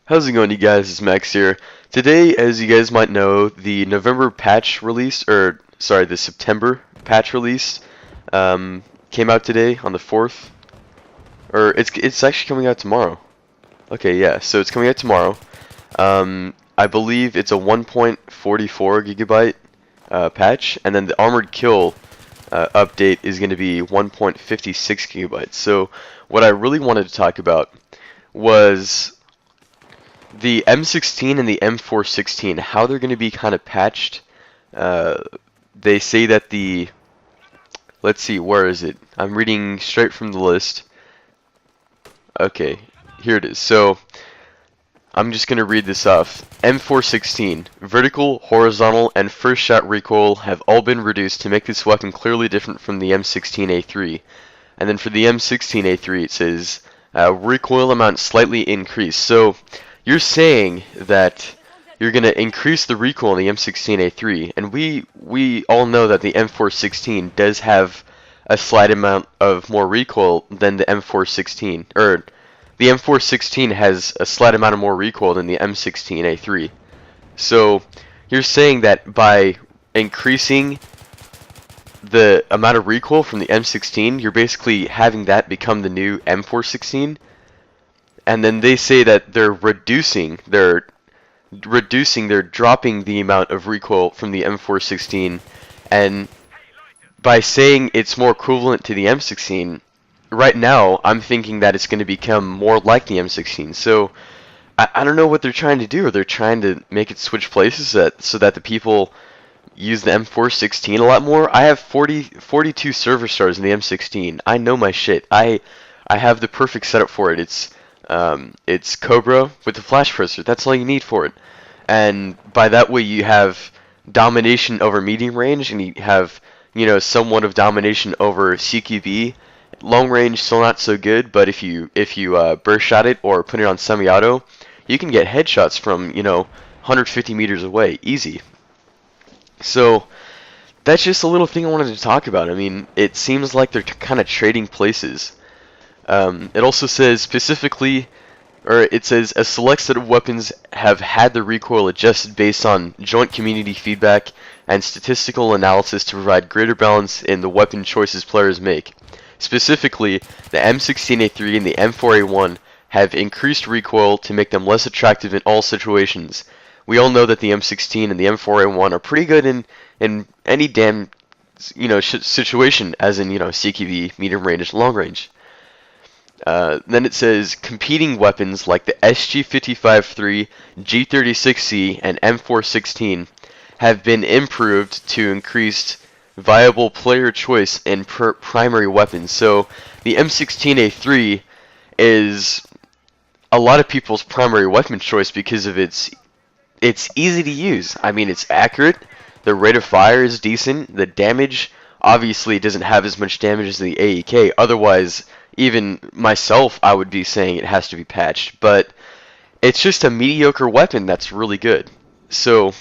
How's it going, you guys? It's Max here. Today, as you guys might know, the November patch release, or sorry, the September patch release, came out today on the 4th, or it's actually coming out tomorrow. Okay, yeah, so it's coming out tomorrow. I believe it's a 1.44 gigabyte patch, and then the Armored Kill update is going to be 1.56 gigabytes. So, what I really wanted to talk about was the M16 and the M416, how they're going to be kind of patched. They say that let's see, where is it? I'm reading straight from the list. Okay, here it is. So, I'm just going to read this off. M416, vertical, horizontal, and first shot recoil have all been reduced to make this weapon clearly different from the M16A3. And then for the M16A3, it says, recoil amount slightly increased. So, you're saying that you're going to increase the recoil in the M16A3, and we all know that the M416 does have a slight amount of more recoil than the M416, or the M416 has a slight amount of more recoil than the M16A3. So you're saying that by increasing the amount of recoil from the M16, you're basically having that become the new M416? And then they say that they're dropping the amount of recoil from the M416, and by saying it's more equivalent to the M16, right now I'm thinking that it's going to become more like the M16. So I don't know what they're trying to do. Are they trying to make it switch places so that the people use the M416 a lot more? I have 42 server stars in the M16. I know my shit. I have the perfect setup for it. It's Cobra with the flash processor. That's all you need for it. And by that way you have domination over medium range, and you have, somewhat of domination over CQB. Long range still not so good, but if you burst shot it or put it on semi-auto, you can get headshots from 150 meters away, easy. So that's just a little thing I wanted to talk about. I mean, it seems like they're kind of trading places. It also says specifically, or it says a select set of weapons have had the recoil adjusted based on joint community feedback and statistical analysis to provide greater balance in the weapon choices players make. Specifically, the M16A3 and the M4A1 have increased recoil to make them less attractive in all situations. We all know that the M16 and the M4A1 are pretty good in any damn situation, as in CQB, medium range, long range. Then it says competing weapons like the SG55-3, G36C, and M416 have been improved to increase viable player choice in primary weapons. So the M16A3 is a lot of people's primary weapon choice because of it's easy to use. I mean, it's accurate, the rate of fire is decent, the damage obviously doesn't have as much damage as the AEK, otherwise even myself I would be saying it has to be patched, but it's just a mediocre weapon that's really good. So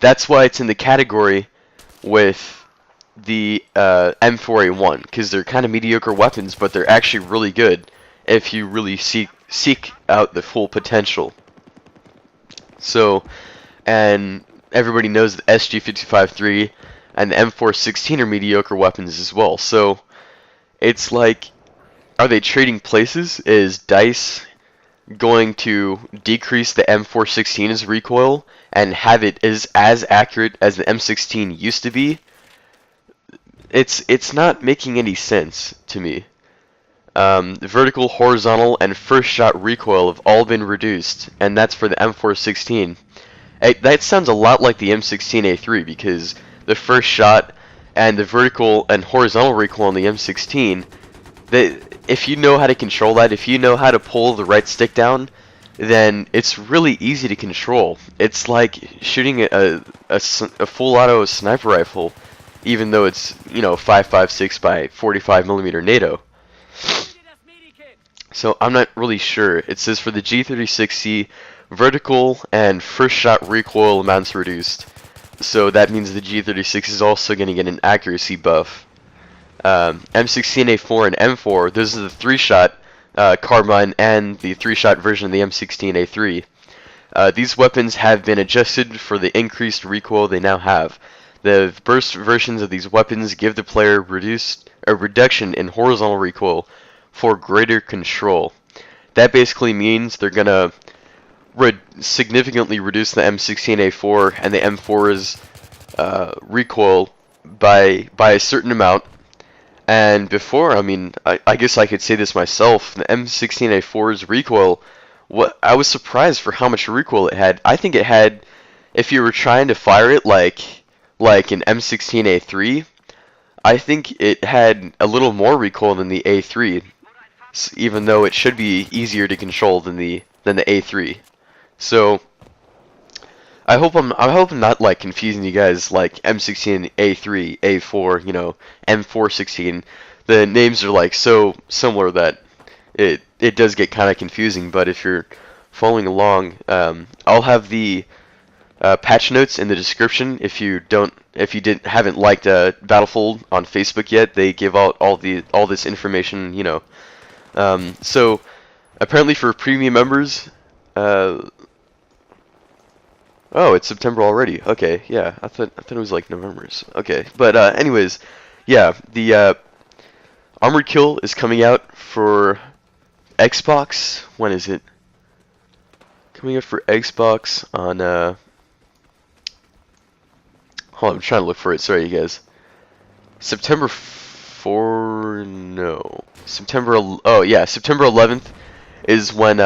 that's why it's in the category with the M4A1, because they're kind of mediocre weapons, but they're actually really good if you really seek out the full potential. So, and everybody knows the SG55-3 and the M416 are mediocre weapons as well. So it's like, are they trading places? Is DICE going to decrease the M416's recoil and have it as accurate as the M16 used to be? It's not making any sense to me. The vertical, horizontal, and first shot recoil have all been reduced, and that's for the M416. That sounds a lot like the M16A3, because the first shot and the vertical and horizontal recoil on the M16, if you know how to control that, if you know how to pull the right stick down, then it's really easy to control. It's like shooting a full auto sniper rifle, even though it's 5.56 by 45 millimeter NATO. So I'm not really sure. It says for the G36C, vertical and first shot recoil amounts reduced. So that means the G36 is also going to get an accuracy buff. M16A4 and M4, those are the 3-shot carbine, and the 3-shot version of the M16A3. These weapons have been adjusted for the increased recoil they now have. The burst versions of these weapons give the player a reduction in horizontal recoil for greater control. That basically means they're gonna significantly reduce the M16A4 and the M4's recoil by a certain amount. And before, I mean, I guess I could say this myself, the M16A4's recoil, I was surprised for how much recoil it had. I think it had, if you were trying to fire it like an M16A3, I think it had a little more recoil than the A3, even though it should be easier to control than the A3. So I hope I'm not like confusing you guys like M16, A3, A4, you know, M416. The names are like so similar that it does get kind of confusing. But if you're following along, I'll have the patch notes in the description. If you haven't liked Battlefield on Facebook yet, they give out all this information, you know. So apparently for premium members, oh, it's September already. Okay, yeah, I thought it was like November. Okay, but anyways, yeah, the Armored Kill is coming out for Xbox. When is it? Coming out for Xbox on hold on, I'm trying to look for it. Sorry, you guys. September 4. No, September. Oh yeah, September 11th is when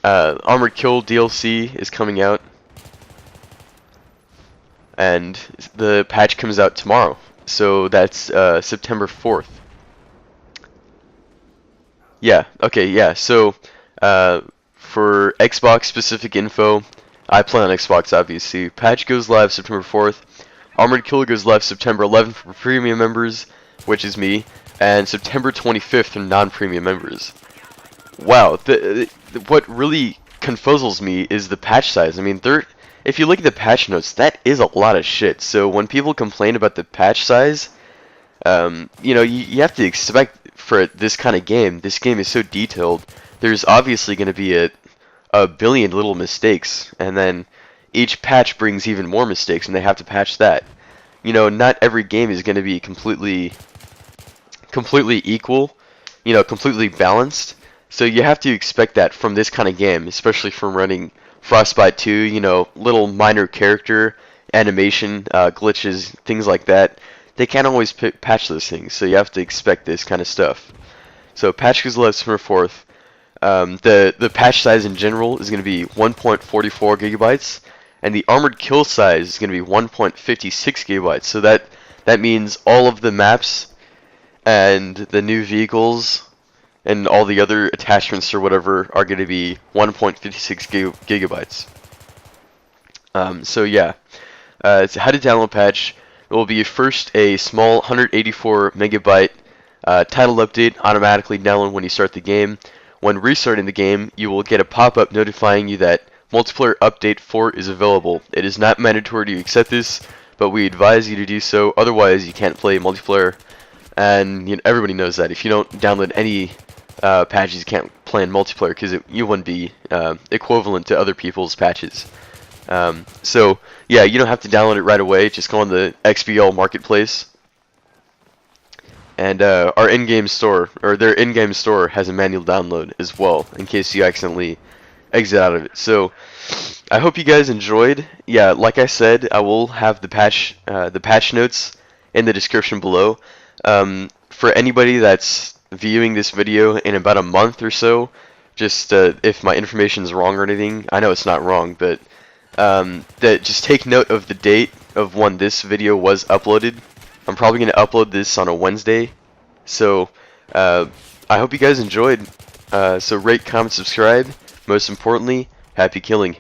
Armored Kill DLC is coming out, and the patch comes out tomorrow. So that's September 4th. Yeah. Okay. Yeah. So for Xbox specific info, I play on Xbox obviously. Patch goes live September 4th. Armored Kill goes live September 11th for premium members, which is me, and September 25th for non-premium members. Wow, what really confuzzles me is the patch size. I mean, if you look at the patch notes, that is a lot of shit. So when people complain about the patch size, you know, you have to expect for this kind of game. This game is so detailed. There's obviously going to be a billion little mistakes, and then each patch brings even more mistakes, and they have to patch that. You know, not every game is going to be completely equal, you know, completely balanced. So you have to expect that from this kind of game, especially from running Frostbite 2, you know, little minor character animation glitches, things like that. They can't always patch those things, so you have to expect this kind of stuff. So patch goes live September 4th. The patch size in general is going to be 1.44 gigabytes, and the Armored Kill size is going to be 1.56 gigabytes. So that means all of the maps and the new vehicles and all the other attachments or whatever are going to be 1.56 gigabytes. So yeah, it's how to download patch. It will be first a small 184 megabyte title update automatically download when you start the game. When restarting the game, you will get a pop-up notifying you that multiplayer update 4 is available. It is not mandatory to accept this, but we advise you to do so, otherwise you can't play multiplayer. And you know, everybody knows that if you don't download any patches, you can't play in multiplayer because you wouldn't be equivalent to other people's patches. So yeah, you don't have to download it right away. Just go on the XBL Marketplace, and our in-game store, or their in-game store, has a manual download as well in case you accidentally exit out of it. So I hope you guys enjoyed. Yeah, like I said, I will have the patch notes in the description below. For anybody that's viewing this video in about a month or so, just if my information is wrong or anything, I know it's not wrong, but just take note of the date of when this video was uploaded. I'm probably going to upload this on a Wednesday, so I hope you guys enjoyed. So rate, comment, subscribe. Most importantly, happy killing.